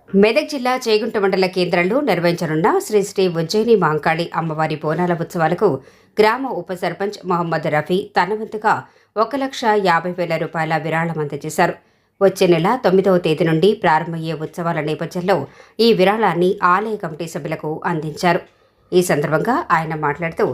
మెదక్ జిల్లా చేగుంట మండల కేంద్రంలో నిర్వహించనున్న శ్రీ శ్రీ ఉజ్జయిని మహంకాళి అమ్మవారి బోనాల ఉత్సవాలకు గ్రామ ఉప సర్పంచ్ మొహమ్మద్ రఫీ తన వంతుగా 1,50,000 రూపాయల విరాళం అందజేశారు. వచ్చే నెల 9వ తేదీ నుండి ప్రారంభమయ్యే ఉత్సవాల నేపథ్యంలో ఈ విరాళాన్ని ఆలయ కమిటీ సభ్యులకు అందించారు. ఈ సందర్భంగా ఆయన మాట్లాడుతూ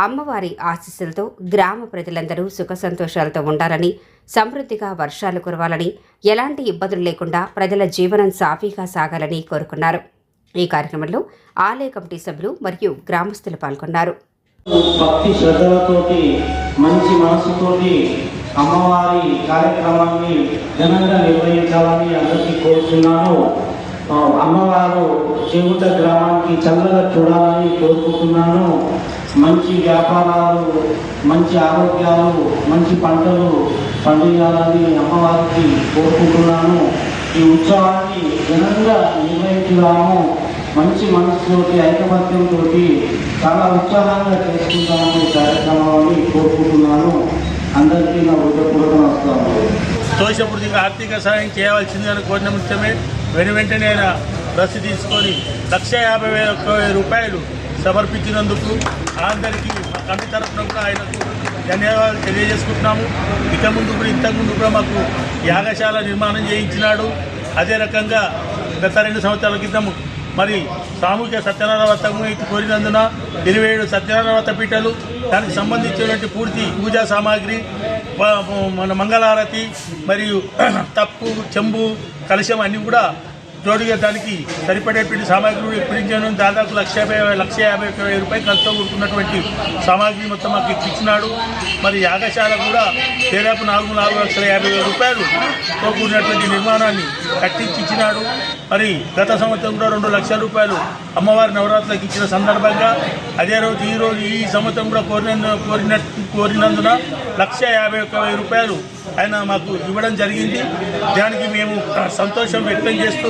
అమ్మవారి ఆశీస్సులతో గ్రామ ప్రజలందరూ సుఖ సంతోషాలతో ఉండాలని, సమృద్ధిగా వర్షాలు కురవాలని, ఎలాంటి ఇబ్బందులు లేకుండా ప్రజల జీవనం సాఫీగా సాగాలని కోరుకున్నారు. ఈ కార్యక్రమంలో ఆలయ కమిటీ సభ్యులు మరియు గ్రామస్తులు పాల్గొన్నారు. భక్తి శ్రద్ధలతోటి మంచి మనసుతోటి అమ్మవారి కార్యక్రమాన్ని ఘనంగా నిర్వహించాలని అందరికీ కోరుతున్నాను. అమ్మవారు చేగుంట గ్రామానికి చల్లగా చూడాలని కోరుకుంటున్నాను. మంచి వ్యాపారాలు, మంచి ఆరోగ్యాలు, మంచి పంటలు పండించాలని అమ్మవారికి కోరుకుంటున్నాను. ఈ ఉత్సవాన్ని ఘనంగా నిర్వహించుదాము. మంచి మనసుతోటి ఐకమత్యంతో చాలా ఉత్సాహంగా చేసుకుంటామని కార్యక్రమాన్ని కోరుకుంటున్నాను. అందరికీ నా హృదయపూర్వక నమస్కారాలు. తోషపూర్తిగా ఆర్థిక సహాయం చేయవలసిందని కోరిన ముఖ్యమే వెంటనే ఆయన రసీదు తీసుకొని 1,50,000 రూపాయలు సమర్పించినందుకు అందరికీ మా కమిటీ తరఫున కూడా ఆయనకు ధన్యవాదాలు తెలియజేసుకుంటున్నాము. ఇంతకుముందు కూడా మాకు యాగశాల నిర్మాణం చేయించినాడు. అదే రకంగా గత 2 సంవత్సరాల క్రితం మరి సామూహిక సత్యనారాయణ వ్రతము కోరినందున 27 సత్యనారాయణ వ్రత పీఠలు, దానికి సంబంధించినటువంటి పూర్తి పూజా సామాగ్రి, మన మంగళారతి మరియు తప్పు, చెంబు, కలశం అన్నీ కూడా జోడిగా దానికి సరిపడేటువంటి సామాగ్రి ఇప్పించాను. దాదాపు 1,50,000 రూపాయలు ఖర్చు కూడుకున్నటువంటి సామాగ్రి మొత్తం మాకు ఇచ్చినాడు. మరి యాగశాల కూడా దాదాపు 4,50,000 రూపాయలుతో కూడినటువంటి నిర్మాణాన్ని కట్టించి ఇచ్చినాడు. మరి గత సంవత్సరం కూడా 2 లక్షల రూపాయలు అమ్మవారి నవరాత్రులకు ఇచ్చిన సందర్భంగా అదే రోజు ఈ సంవత్సరం కూడా కోరినందున 1,50,000 రూపాయలు ఆయన మాకు ఇవ్వడం జరిగింది. దానికి మేము సంతోషం వ్యక్తం చేస్తూ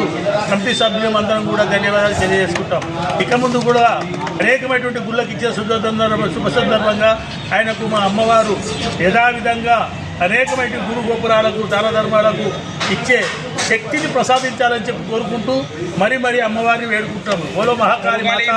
కమిటీ సభ్యులు అందరం కూడా ధన్యవాదాలు తెలియజేసుకుంటాం. ఇక ముందు కూడా అనేకమైనటువంటి గుళ్ళకి ఇచ్చే శుభ సందర్భంగా ఆయనకు మా అమ్మవారు యథావిధంగా అనేకమైన గురు గోపురాలకు, దాన ధర్మాలకు ఇచ్చే శక్తిని ప్రసాదించాలని చెప్పి కోరుకుంటూ మరీ అమ్మవారిని వేడుకుంటాము. బోలో మహాకాళి మాతా.